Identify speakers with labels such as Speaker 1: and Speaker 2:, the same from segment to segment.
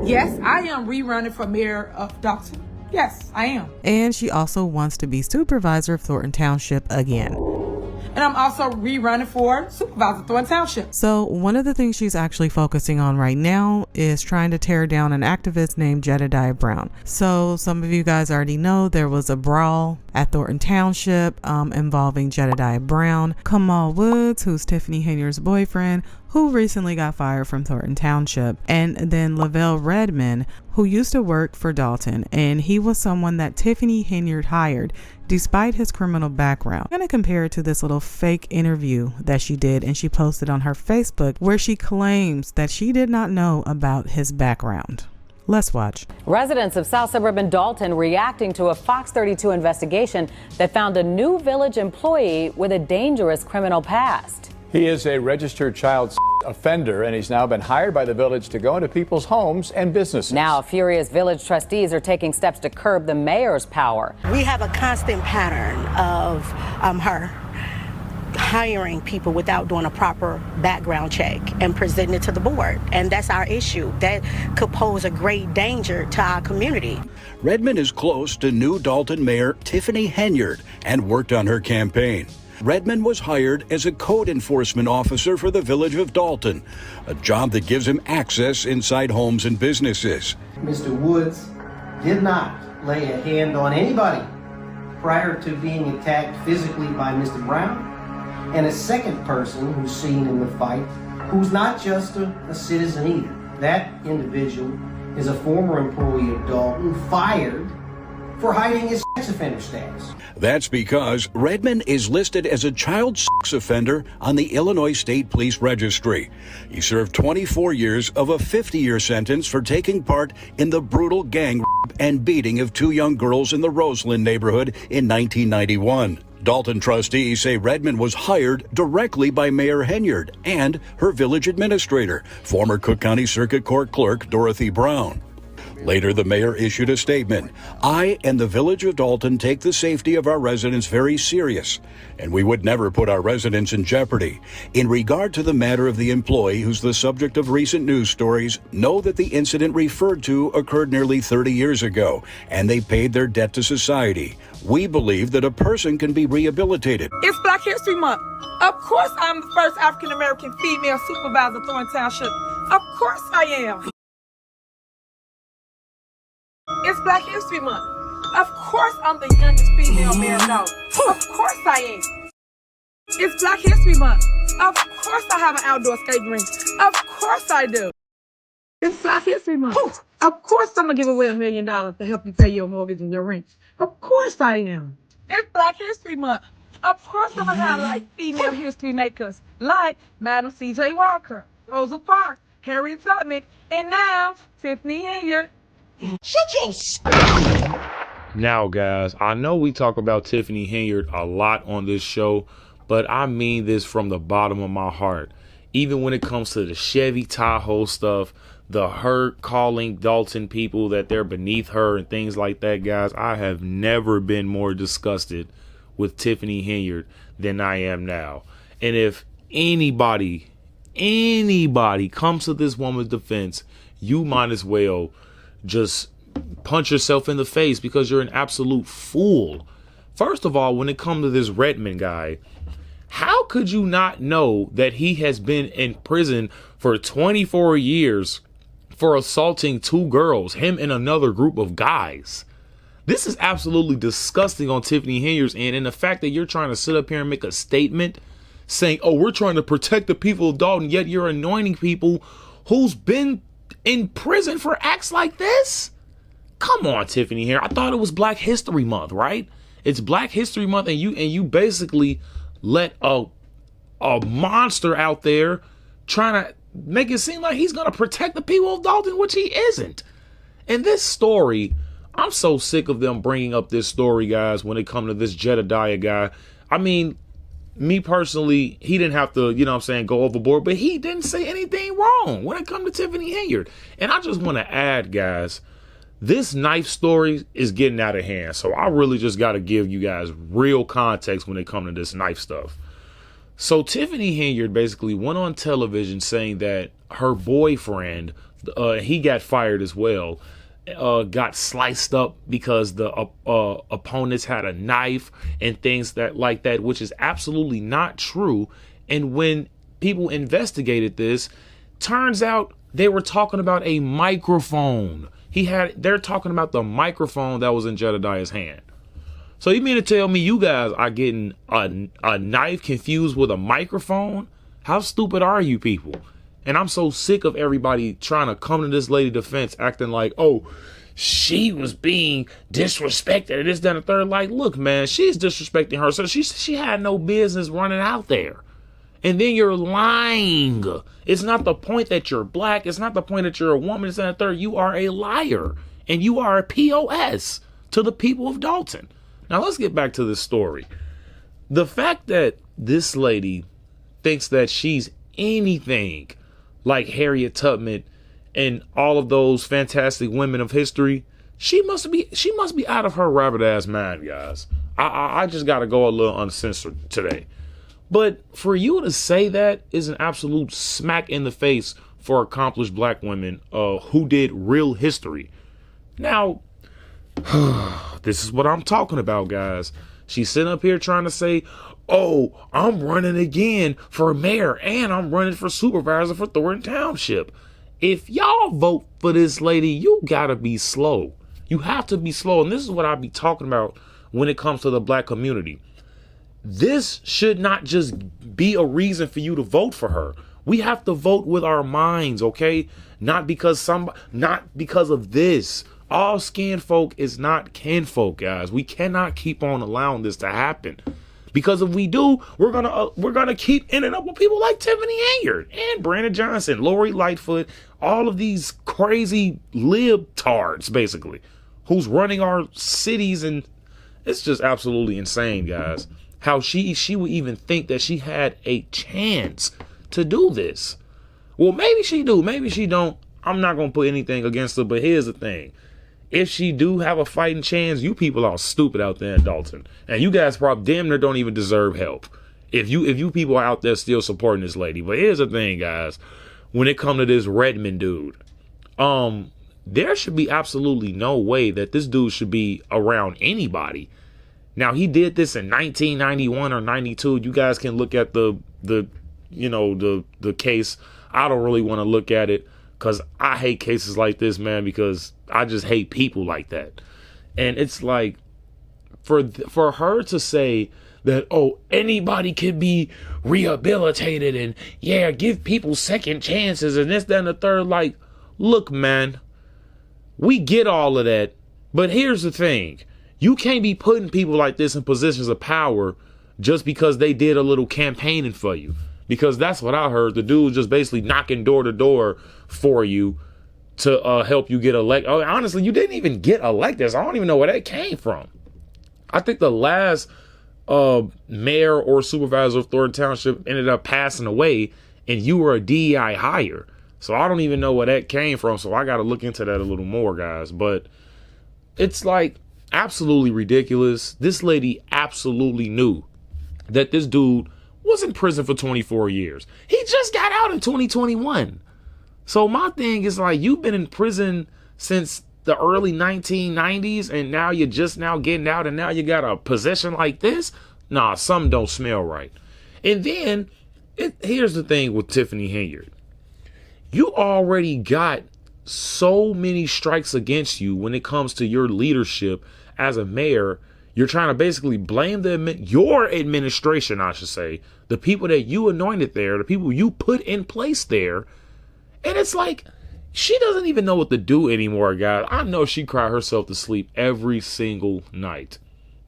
Speaker 1: Yes, I am rerunning for mayor of Dalton. Yes, I am.
Speaker 2: And she also wants to be supervisor of Thornton Township again.
Speaker 1: And I'm also rerunning for supervisor of Thornton Township.
Speaker 2: So one of the things she's actually focusing on right now is trying to tear down an activist named Jedediah Brown. So some of you guys already know there was a brawl at Thornton Township involving Jedediah Brown, Kamal Woods, who's Tiffany Henyard's boyfriend, who recently got fired from Thornton Township, and then Lavelle Redmond, who used to work for Dalton, and he was someone that Tiffany Henyard hired despite his criminal background. I'm going to compare it to this little fake interview that she did and she posted on her Facebook where she claims that she did not know about his background. Let's watch.
Speaker 3: Residents of South Suburban Dalton reacting to a Fox 32 investigation that found a new village employee with a dangerous criminal past.
Speaker 4: He is a registered child offender, and he's now been hired by the village to go into people's homes and businesses.
Speaker 3: Now, furious village trustees are taking steps to curb the mayor's power.
Speaker 5: We have a constant pattern of her hiring people without doing a proper background check and presenting it to the board. And that's our issue. That could pose a great danger to our community.
Speaker 6: Redmond is close to new Dalton Mayor Tiffany Henyard and worked on her campaign. Redmond was hired as a code enforcement officer for the village of Dalton, a job that gives him access inside homes and businesses.
Speaker 7: Mr. Woods did not lay a hand on anybody prior to being attacked physically by Mr. Brown, and a second person who's seen in the fight, who's not just a citizen either. That individual is a former employee of Dalton, fired for hiding his sex offender status.
Speaker 6: That's because Redmond is listed as a child sex offender on the Illinois State Police Registry. He served 24 years of a 50-year sentence for taking part in the brutal gang rape and beating of two young girls in the Roseland neighborhood in 1991. Dalton trustees say Redmond was hired directly by Mayor Henyard and her village administrator, former Cook County Circuit Court Clerk Dorothy Brown. Later, the mayor issued a statement. I and the village of Dalton take the safety of our residents very serious, and we would never put our residents in jeopardy. In regard to the matter of the employee who's the subject of recent news stories, know that the incident referred to occurred nearly 30 years ago, and they paid their debt to society. We believe that a person can be rehabilitated.
Speaker 1: It's Black History Month. Of course I'm the first African-American female supervisor of Thornton Township. Of course I am. It's Black History Month. Of course I'm the youngest female mayor of Dalton. Of course I am. It's Black History Month. Of course I have an outdoor skating rink. Of course I do. It's Black History Month. Of course I'm going to give away $1 million to help you pay your mortgage and your rent. Of course I am. It's Black History Month. Of course I'm going to have like female history makers like Madam C.J. Walker, Rosa Parks, Harriet Tubman, and now Tiffany Henyard.
Speaker 8: Now, guys, I know we talk about Tiffany Henyard a lot on this show, but I mean this from the bottom of my heart. Even when it comes to the Chevy Tahoe stuff, her calling Dalton people that they're beneath her and things like that, guys, I have never been more disgusted with Tiffany Henyard than I am now. And if anybody comes to this woman's defense, you might as well just punch yourself in the face because you're an absolute fool. First of all, when it comes to this Redmond guy, how could you not know that he has been in prison for 24 years for assaulting two girls, him and another group of guys? This is absolutely disgusting on Tiffany Henyard's end, and the fact that you're trying to sit up here and make a statement saying, oh, we're trying to protect the people of Dalton, yet you're anointing people who's been in prison for acts like this? Come on, Tiffany here. I thought it was Black History Month, right? It's Black History Month, and you basically let a monster out there trying to make it seem like he's gonna protect the people of Dalton, which he isn't. And this story, I'm so sick of them bringing up this story, guys, when it comes to this Jedediah guy. I mean, me personally, he didn't have to, go overboard, but he didn't say anything wrong when it comes to Tiffany Henyard. And I just want to add, guys, this knife story is getting out of hand. So I really just got to give you guys real context when it comes to this knife stuff. So Tiffany Henyard basically went on television saying that her boyfriend, he got fired as well, got sliced up because the opponents had a knife and things that like that, which is absolutely not true. And when people investigated this, turns out they were talking about a microphone. They're talking about the microphone that was in Jedediah's hand. So you mean to tell me you guys are getting a knife confused with a microphone? How stupid are you people? And I'm so sick of everybody trying to come to this lady's defense, acting like, oh, she was being disrespected and this, that, and the third. Like, look, man, she's disrespecting her. So she had no business running out there. And then you're lying. It's not the point that you're black. It's not the point that you're a woman. It's not the third. You are a liar. And you are a POS to the people of Dalton. Now, let's get back to this story. The fact that this lady thinks that she's anything like Harriet Tubman and all of those fantastic women of history, she must be out of her rabbit ass mind, guys. I just got to go a little uncensored today. But for you to say that is an absolute smack in the face for accomplished black women who did real history. Now, this is what I'm talking about, guys. She's sitting up here trying to say, oh, I'm running again for mayor and I'm running for supervisor for Thornton Township. If y'all vote for this lady, you gotta be slow. You have to be slow. And this is what I be talking about when it comes to the black community. This should not just be a reason for you to vote for her. We have to vote with our minds, okay? Not because of this. All skin folk is not kinfolk, guys. We cannot keep on allowing this to happen. Because if we do, we're gonna keep ending up with people like Tiffany Henyard and Brandon Johnson, Lori Lightfoot, all of these crazy libtards, basically, who's running our cities, and it's just absolutely insane, guys. How she would even think that she had a chance to do this. Well, maybe she do, maybe she don't. I'm not gonna put anything against her, but here's the thing. If she do have a fighting chance, you people are stupid out there in Dalton. And you guys probably damn near don't even deserve help. If you people are out there still supporting this lady. But here's the thing, guys. When it comes to this Redmond dude, there should be absolutely no way that this dude should be around anybody. Now, he did this in 1991 or 92. You guys can look at the case. I don't really want to look at it because I hate cases like this, man, because I just hate people like that. And it's like, for her to say that, oh, anybody can be rehabilitated and, yeah, give people second chances and this, that, and the third. Like, look, man, we get all of that. But here's the thing. You can't be putting people like this in positions of power just because they did a little campaigning for you. Because that's what I heard. The dude just basically knocking door to door for you to help you get elected. Oh, honestly, you didn't even get elected. So I don't even know where that came from. I think the last mayor or supervisor of Thornton Township ended up passing away, and you were a DEI hire. So I don't even know where that came from. So I got to look into that a little more, guys. But it's like absolutely ridiculous. This lady absolutely knew that this dude was in prison for 24 years. He just got out in 2021. So my thing is like, you've been in prison since the early 1990s and now you're just now getting out and now you got a position like this? Nah, something don't smell right. And then here's the thing with Tiffany Henyard. You already got so many strikes against you when it comes to your leadership as a mayor. You're trying to basically blame your administration, I should say, the people that you anointed there, the people you put in place there. And it's like, she doesn't even know what to do anymore, guys. I know she cried herself to sleep every single night.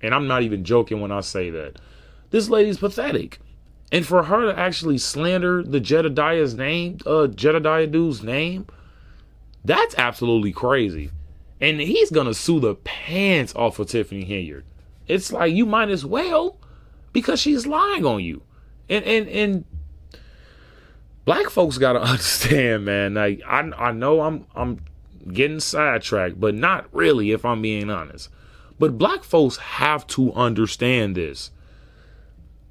Speaker 8: And I'm not even joking when I say that. This lady's pathetic. And for her to actually slander the Jedediah's name, Jedediah dude's name, that's absolutely crazy. And he's going to sue the pants off of Tiffany Henyard. It's like, you might as well, because she's lying on you. And black folks got to understand, man. Like, I know I'm getting sidetracked, but not really, if I'm being honest. But black folks have to understand this.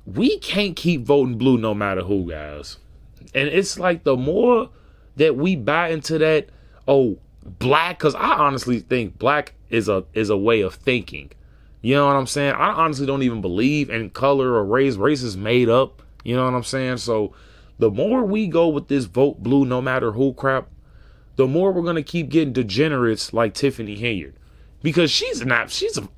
Speaker 8: We can't keep voting blue no matter who, guys. And it's like, the more that we buy into that, oh, black, because I honestly think black is a way of thinking. You know what I'm saying? I honestly don't even believe in color or race. Race is made up. You know what I'm saying? So the more we go with this vote blue, no matter who crap, the more we're going to keep getting degenerates like Tiffany Henyard. Because she's an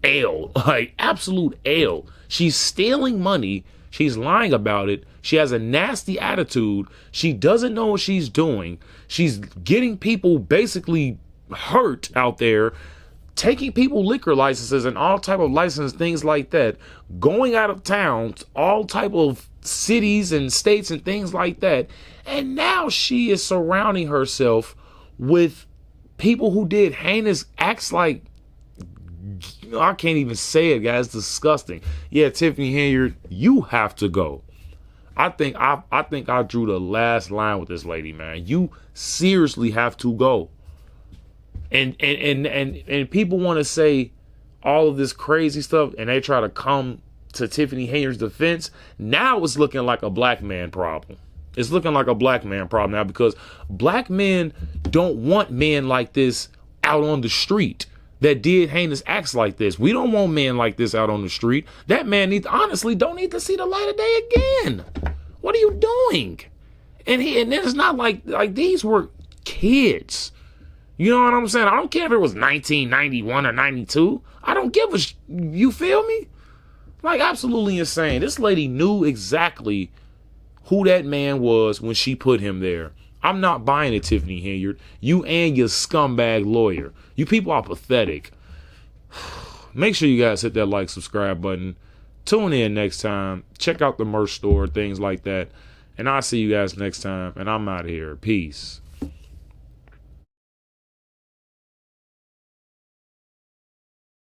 Speaker 8: L, like absolute L. She's stealing money. She's lying about it. She has a nasty attitude. She doesn't know what she's doing. She's getting people basically hurt out there, taking people liquor licenses and all type of license, things like that, going out of town, all type of cities and states and things like that. And now she is surrounding herself with people who did heinous acts like, I can't even say it, guys. It's disgusting. Yeah, Tiffany Henyard, you have to go. I think I drew the last line with this lady, man. You seriously have to go. And people want to say all of this crazy stuff, and they try to come to Tiffany Henyard's defense. Now it's looking like a black man problem. It's looking like a black man problem now, because black men don't want men like this out on the street that did heinous acts like this. We don't want men like this out on the street. That man honestly don't need to see the light of day again. What are you doing? And it's not like these were kids. You know what I'm saying? I don't care if it was 1991 or 92. I don't give a you feel me? Like, absolutely insane. This lady knew exactly who that man was when she put him there. I'm not buying it, Tiffany Henyard. You and your scumbag lawyer. You people are pathetic. Make sure you guys hit that like, subscribe button. Tune in next time. Check out the merch store, things like that. And I'll see you guys next time. And I'm out of here. Peace.